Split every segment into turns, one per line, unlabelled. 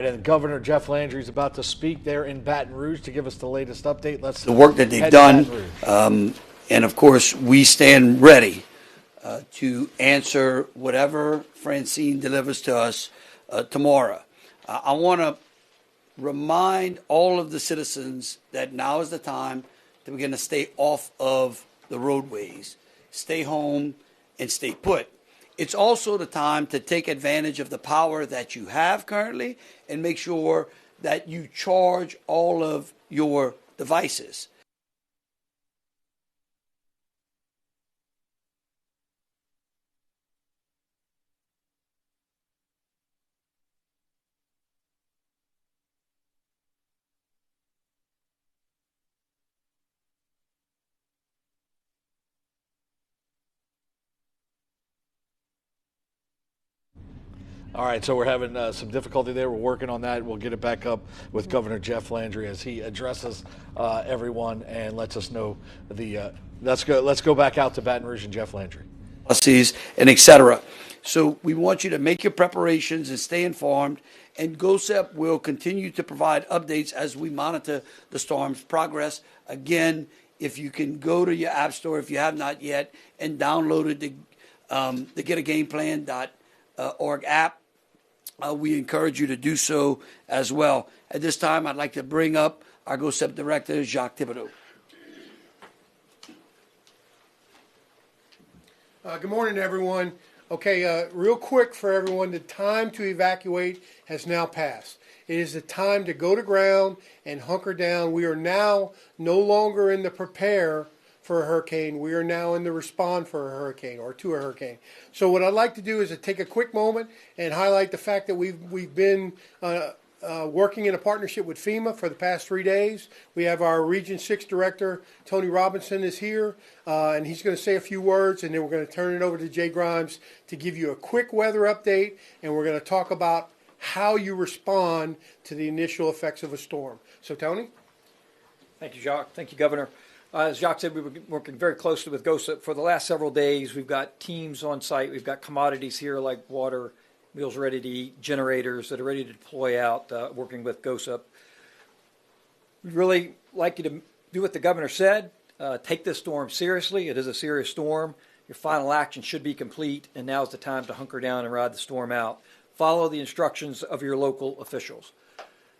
And Governor Jeff Landry is about to speak there in Baton Rouge to give us the latest update. Let's
the work that they've
head to
done,
Baton Rouge.
and of course we stand ready to answer whatever Francine delivers to us tomorrow. I want to remind all of the citizens that now is the time that we're going to stay off of the roadways, stay home, and stay put. It's also the time to take advantage of the power that you have currently and make sure that you charge all of your devices.
All right, so we're having some difficulty there. We're working on that. We'll get it back up with Governor Jeff Landry as he addresses everyone and lets us know the. Let's go back out to Baton Rouge and Jeff Landry.
Policies and etc. So we want you to make your preparations and stay informed. And GOSEP will continue to provide updates as we monitor the storm's progress. Again, if you can go to your app store if you have not yet and downloaded the GetAGamePlan.org app. We encourage you to do so as well. At this time, I'd like to bring up our GOSEP Director, Jacques Thibodeau.
Good morning, everyone. Okay, real quick for everyone, the time to evacuate has now passed. It is the time to go to ground and hunker down. We are now no longer in the prepare for a hurricane. We are now in the respond for a hurricane or to a hurricane. So what I'd like to do is to take a quick moment and highlight the fact that we've been working in a partnership with FEMA for the past 3 days. We have our Region 6 Director, Tony Robinson, is here, and he's going to say a few words, and then we're going to turn it over to Jay Grimes to give you a quick weather update, and we're going to talk about how you respond to the initial effects of a storm. So, Tony?
Thank you, Jacques. Thank you, Governor. As Jacques said, we've been working very closely with GOSEP for the last several days. We've got teams on site. We've got commodities here like water, meals ready to eat, generators that are ready to deploy out, working with GOSEP. We'd really like you to do what the governor said. Take this storm seriously. It is a serious storm. Your final action should be complete, and now is the time to hunker down and ride the storm out. Follow the instructions of your local officials.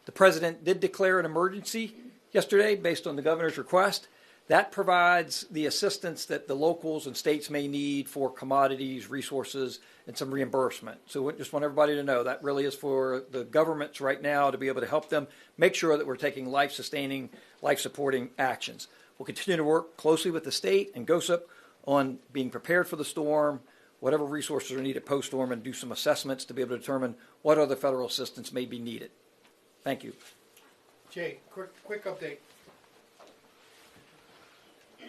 The president did declare an emergency yesterday based on the governor's request. That provides the assistance that the locals and states may need for commodities, resources, and some reimbursement. So we just want everybody to know that really is for the governments right now to be able to help them make sure that we're taking life-sustaining, life-supporting actions. We'll continue to work closely with the state and GOSEP on being prepared for the storm, whatever resources are needed post-storm, and do some assessments to be able to determine what other federal assistance may be needed. Thank you.
Jay, quick update.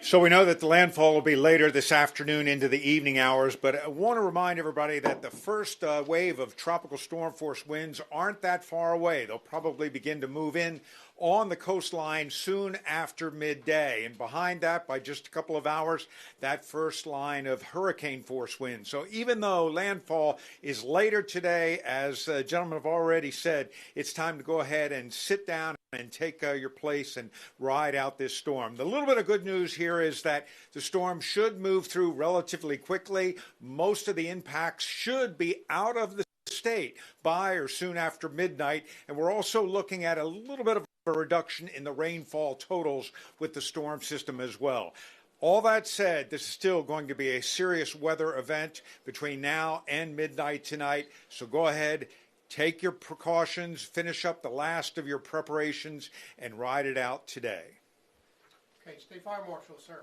So we know that the landfall will be later this afternoon into the evening hours, but I want to remind everybody that the first wave of tropical storm force winds aren't that far away. They'll probably begin to move in on the coastline soon after midday. And behind that, by just a couple of hours, that first line of hurricane force winds. So even though landfall is later today, as gentlemen have already said, it's time to go ahead and sit down and take your place and ride out this storm. The little bit of good news here is that the storm should move through relatively quickly. Most of the impacts should be out of the state by or soon after midnight. And we're also looking at a little bit of a reduction in the rainfall totals with the storm system as well. All that said, this is still going to be a serious weather event between now and midnight tonight. So go ahead, take your precautions, finish up the last of your preparations, and ride it out today.
Okay, State Fire Marshal, sir.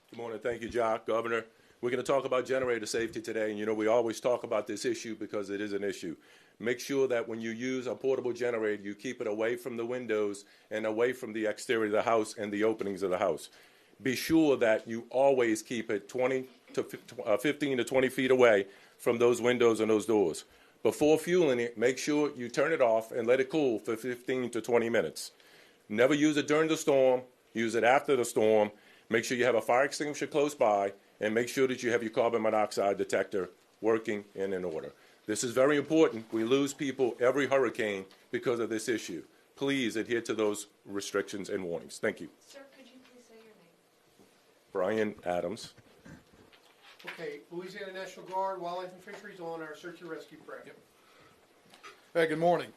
Good morning. Thank you, Jacques. Governor, we're going to talk about generator safety today. And, you know, we always talk about this issue because it is an issue. Make sure that when you use a portable generator, you keep it away from the windows and away from the exterior of the house and the openings of the house. Be sure that you always keep it 15 to 20 feet away from those windows and those doors. Before fueling it, make sure you turn it off and let it cool for 15 to 20 minutes. Never use it during the storm. Use it after the storm. Make sure you have a fire extinguisher close by, and make sure that you have your carbon monoxide detector working and in order. This is very important. We lose people every hurricane because of this issue. Please adhere to those restrictions and warnings. Thank you.
Sir, could you please say your name?
Brian Adams.
Okay, Louisiana National Guard, Wildlife and Fisheries on our search and rescue prep.
Yep. Hey, good morning.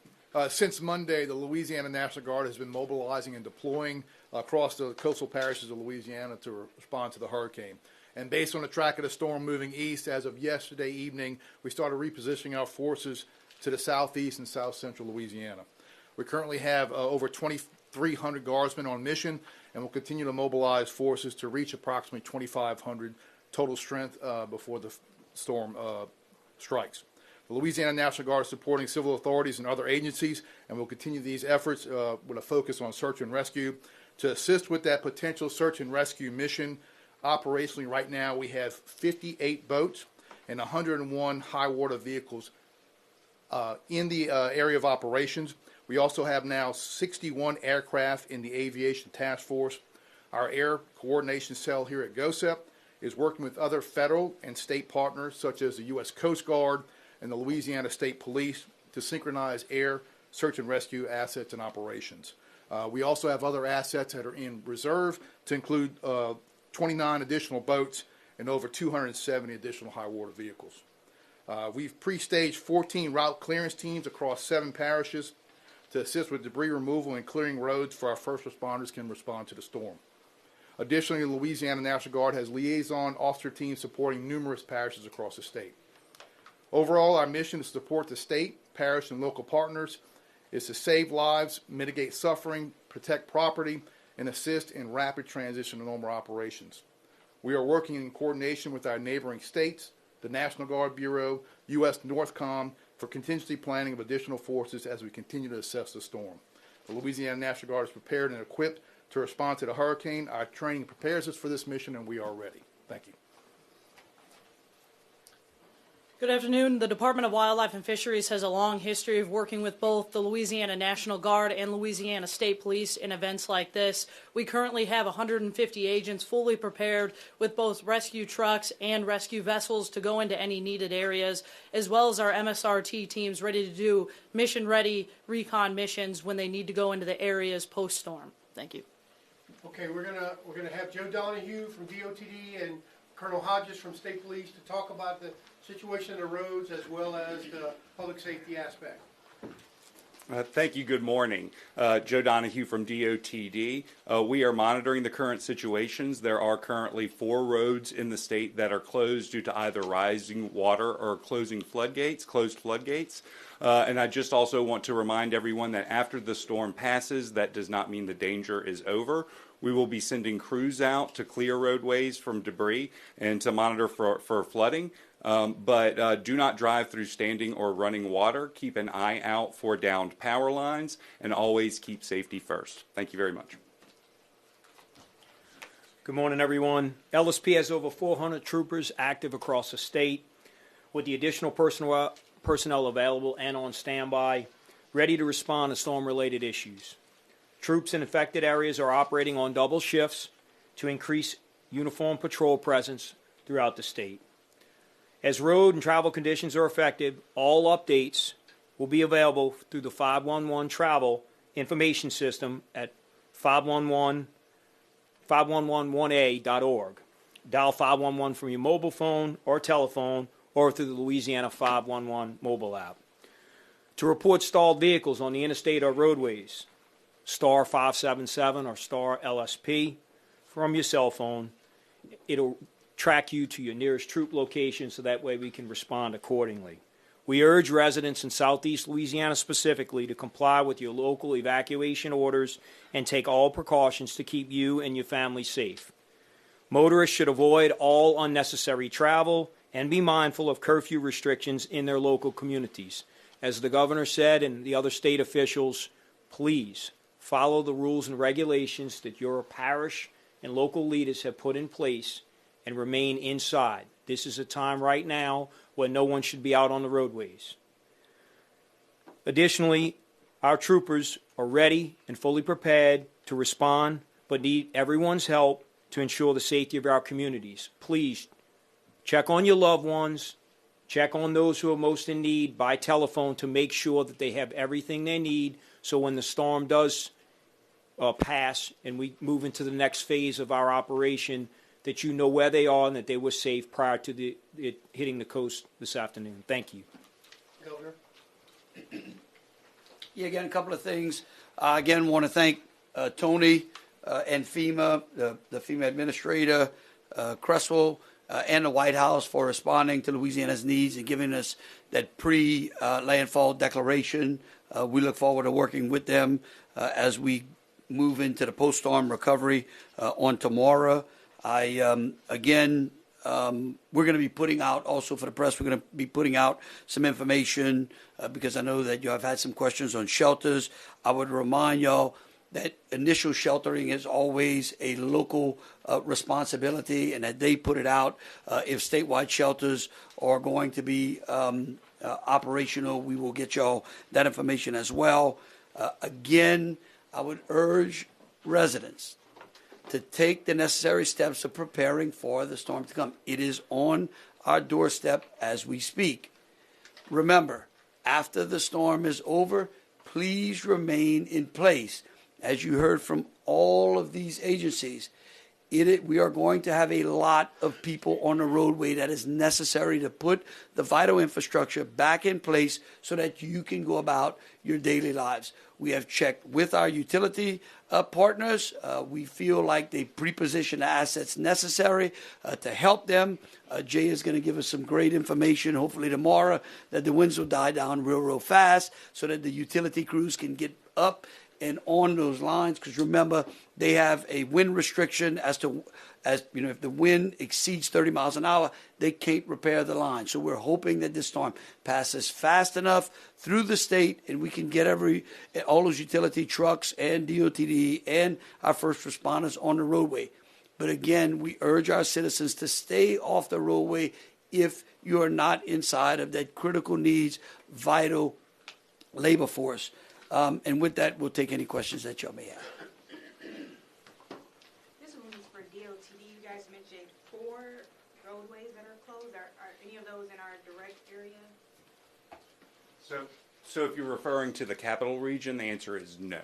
Since Monday, the Louisiana National Guard has been mobilizing and deploying across the coastal parishes of Louisiana to respond to the hurricane. And based on the track of the storm moving east, as of yesterday evening, we started repositioning our forces to the southeast and south central Louisiana. We currently have over 2,300 guardsmen on mission, and will continue to mobilize forces to reach approximately 2,500 total strength before the storm strikes. The Louisiana National Guard is supporting civil authorities and other agencies, and will continue these efforts with a focus on search and rescue. To assist with that potential search and rescue mission, operationally right now we have 58 boats and 101 high water vehicles in the area of operations. We also have now 61 aircraft in the Aviation Task Force. Our Air Coordination Cell here at GOSEP is working with other federal and state partners such as the U.S. Coast Guard and the Louisiana State Police to synchronize air search and rescue assets and operations. We also have other assets that are in reserve to include 29 additional boats and over 270 additional high water vehicles. We've pre-staged 14 route clearance teams across 7 parishes to assist with debris removal and clearing roads for our first responders can respond to the storm. Additionally, the Louisiana National Guard has liaison officer teams supporting numerous parishes across the state. Overall, our mission is to support the state, parish, and local partners, is to save lives, mitigate suffering, protect property, and assist in rapid transition to normal operations. We are working in coordination with our neighboring states, the National Guard Bureau, U.S. NORTHCOM, for contingency planning of additional forces as we continue to assess the storm. The Louisiana National Guard is prepared and equipped to respond to the hurricane. Our training prepares us for this mission, and we are ready. Thank you.
Good afternoon. The Department of Wildlife and Fisheries has a long history of working with both the Louisiana National Guard and Louisiana State Police in events like this. We currently have 150 agents fully prepared with both rescue trucks and rescue vessels to go into any needed areas, as well as our MSRT teams ready to do mission-ready recon missions when they need to go into the areas post-storm. Thank you.
Okay, we're gonna have Joe Donahue from DOTD and Colonel Hodges from State Police to talk about the situation of the roads as well as the public safety aspect.
Thank you. Good morning. Joe Donahue from DOTD. We are monitoring the current situations. There are currently 4 roads in the state that are closed due to either rising water or closed floodgates. And I just also want to remind everyone that after the storm passes, that does not mean the danger is over. We will be sending crews out to clear roadways from debris and to monitor for flooding. But do not drive through standing or running water. Keep an eye out for downed power lines, and always keep safety first. Thank you very much.
Good morning, everyone. LSP has over 400 troopers active across the state, with the additional personnel available and on standby, ready to respond to storm-related issues. Troops in affected areas are operating on double shifts to increase uniform patrol presence throughout the state. As road and travel conditions are affected, all updates will be available through the 511 travel information system at 511-1a.org. Dial 511 from your mobile phone or telephone or through the Louisiana 511 mobile app. To report stalled vehicles on the interstate or roadways, star 577 or star LSP from your cell phone. It'll track you to your nearest troop location so that way we can respond accordingly. We urge residents in southeast Louisiana specifically to comply with your local evacuation orders and take all precautions to keep you and your family safe. Motorists should avoid all unnecessary travel and be mindful of curfew restrictions in their local communities. As the governor said and the other state officials, please follow the rules and regulations that your parish and local leaders have put in place and remain inside. This is a time right now when no one should be out on the roadways. Additionally, our troopers are ready and fully prepared to respond, but need everyone's help to ensure the safety of our communities. Please check on your loved ones,
check on those who are most in need by telephone to make sure that they have everything they need, so when the storm does pass and we move into the next phase of our operation, that you know where they are and that they were safe prior to it hitting the coast this afternoon. Thank you.
Governor.
Yeah, again, a couple of things. Again, want to thank Tony and FEMA, the FEMA administrator, Cresswell, and the White House for responding to Louisiana's needs and giving us that pre-landfall declaration. We look forward to working with them as we move into the post-storm recovery on tomorrow. Again, we're going to be putting out, also for the press, we're going to be putting out some information because I know that you have had some questions on shelters. I would remind y'all that initial sheltering is always a local responsibility, and that they put it out. If statewide shelters are going to be operational, we will get y'all that information as well. Again, I would urge residents to take the necessary steps of preparing for the storm to come. It is on our doorstep as we speak. Remember, after the storm is over, please remain in place. As you heard from all of these agencies, we are going to have a lot of people on the roadway that is necessary to put the vital infrastructure back in place so that you can go about your daily lives. We have checked with our utility partners. We feel like they pre-position the assets necessary to help them. Jay is going to give us some great information, hopefully tomorrow, that the winds will die down real fast so that the utility crews can get up and on those lines, because remember, they have a wind restriction as you know, if the wind exceeds 30 miles an hour, they can't repair the line. So we're hoping that this storm passes fast enough through the state and we can get all those utility trucks and DOTD and our first responders on the roadway. But again, we urge our citizens to stay off the roadway if you are not inside of that critical needs, vital labor force. And with that, we'll take any questions that y'all may have.
This one is for DOTD. You guys mentioned 4 roadways that are closed. Are any of those in our direct area?
So if you're referring to the capital region, the answer is no.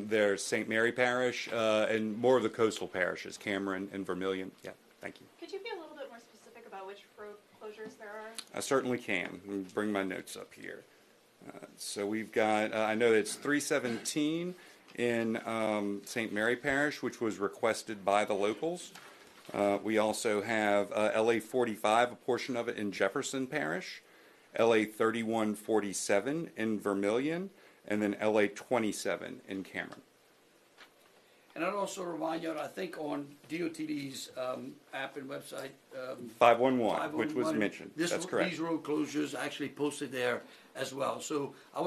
There's St. Mary Parish and more of the coastal parishes, Cameron and Vermilion. Yeah, thank you.
Could you be a little bit more specific about which road closures there are?
I certainly can. Let me bring my notes up here. So we've got, I know it's 317 in St. Mary Parish, which was requested by the locals. We also have LA 45, a portion of it in Jefferson Parish, LA 3147 in Vermilion, and then LA 27 in Cameron.
And I'd also remind you, I think on DOTD's app and website,
511, which was mentioned. That's correct.
These road closures are actually posted there as well. So I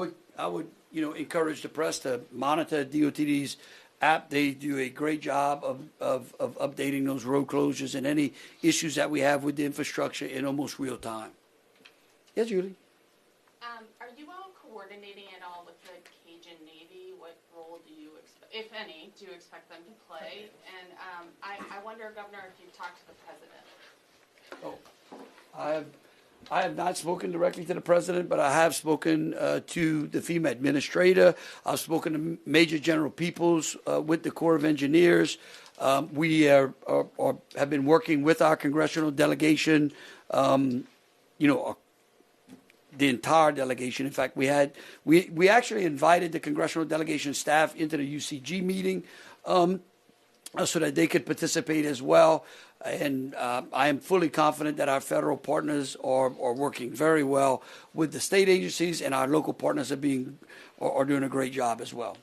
would encourage the press to monitor DOTD's app. They do a great job of updating those road closures and any issues that we have with the infrastructure in almost real time. Yes, Julie.
Are you all coordinating at all with the Cajun Navy? What role do you expect, if any, do you expect them to play? And I wonder, Governor, if you've talked to the President.
I have not spoken directly to the president, but I have spoken to the FEMA administrator. I've spoken to Major General Peoples with the Corps of Engineers. We have been working with our congressional delegation, the entire delegation. In fact, we actually invited the congressional delegation staff into the UCG meeting so that they could participate as well. And I am fully confident that our federal partners are working very well with the state agencies, and our local partners are doing a great job as well.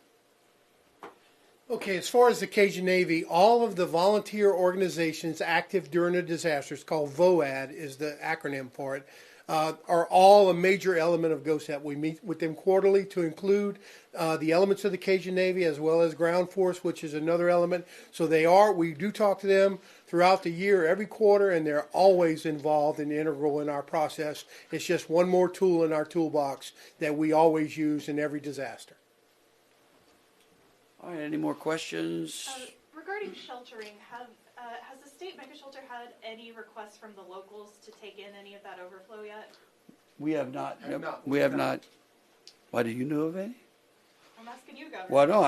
Okay, as far as the Cajun Navy, all of the volunteer organizations active during a disaster, it's called VOAD is the acronym for it, are all a major element of GOSEP. We meet with them quarterly to include the elements of the Cajun Navy as well as ground force, which is another element. So we do talk to them throughout the year, every quarter, and they're always involved and integral in our process. It's just one more tool in our toolbox that we always use in every disaster.
All right, any more questions?
Regarding sheltering, has the
state mega shelter had any requests from the locals to take in any of that overflow yet?
We have not.
Have not.
We have not. Why, do you know of any?
I'm asking you, Governor.
Well, no,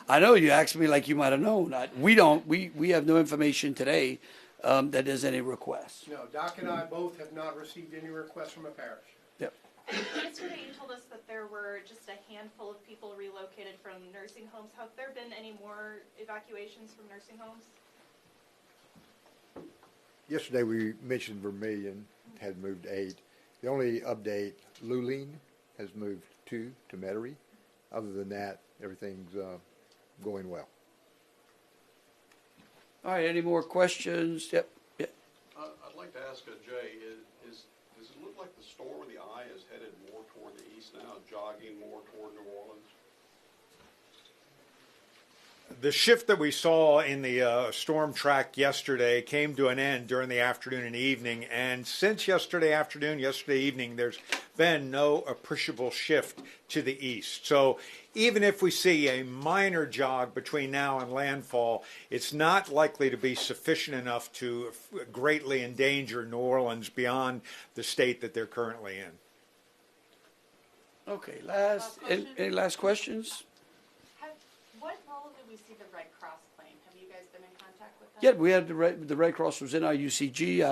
I know you asked me like you might have known. We don't. We have no information today that there's any requests.
No, Doc and I both have not received any requests from a parish.
Yep.
Yesterday you told us that there were just a handful of people relocated from nursing homes. Have there been any more evacuations from nursing homes?
Yesterday we mentioned Vermilion had moved 8. The only update, Luleen has moved 2 to Metairie. Other than that, everything's going well.
All right. Any more questions? Yep. Yep.
I'd like to ask Jay, does it look like the storm of the eye is headed more toward the east now, jogging more toward New Orleans?
The shift that we saw in the storm track yesterday came to an end during the afternoon and evening, and since yesterday evening, there's been no appreciable shift to the east. So even if we see a minor jog between now and landfall, it's not likely to be sufficient enough to greatly endanger New Orleans beyond the state that they're currently in.
Okay. Any last questions?
What role did we see the Red Cross playing? Have you guys been in contact with them?
Yeah, we had the Red Cross was in our UCG.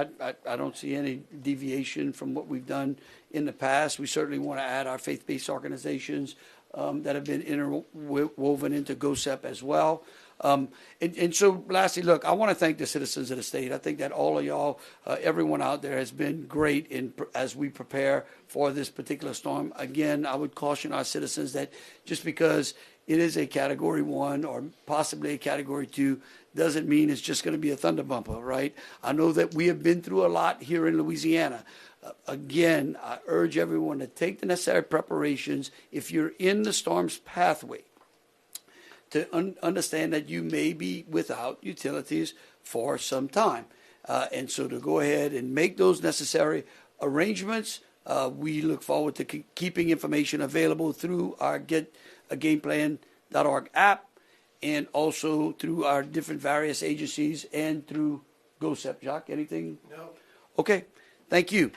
I don't see any deviation from what we've done in the past. We certainly want to add our faith-based organizations that have been interwoven into GOSEP as well. And so lastly, look, I want to thank the citizens of the state. I think that all of y'all, everyone out there has been great as we prepare for this particular storm. Again, I would caution our citizens that just because it is a Category 1 or possibly a Category 2 doesn't mean it's just going to be a thunder bumper, right? I know that we have been through a lot here in Louisiana. Again, I urge everyone to take the necessary preparations if you're in the storm's pathway to understand that you may be without utilities for some time. And so to go ahead and make those necessary arrangements, we look forward to keeping information available through our GetAGamePlan.org app and also through our different various agencies and through GOSEP. Jacques, anything?
No.
Okay. Thank you.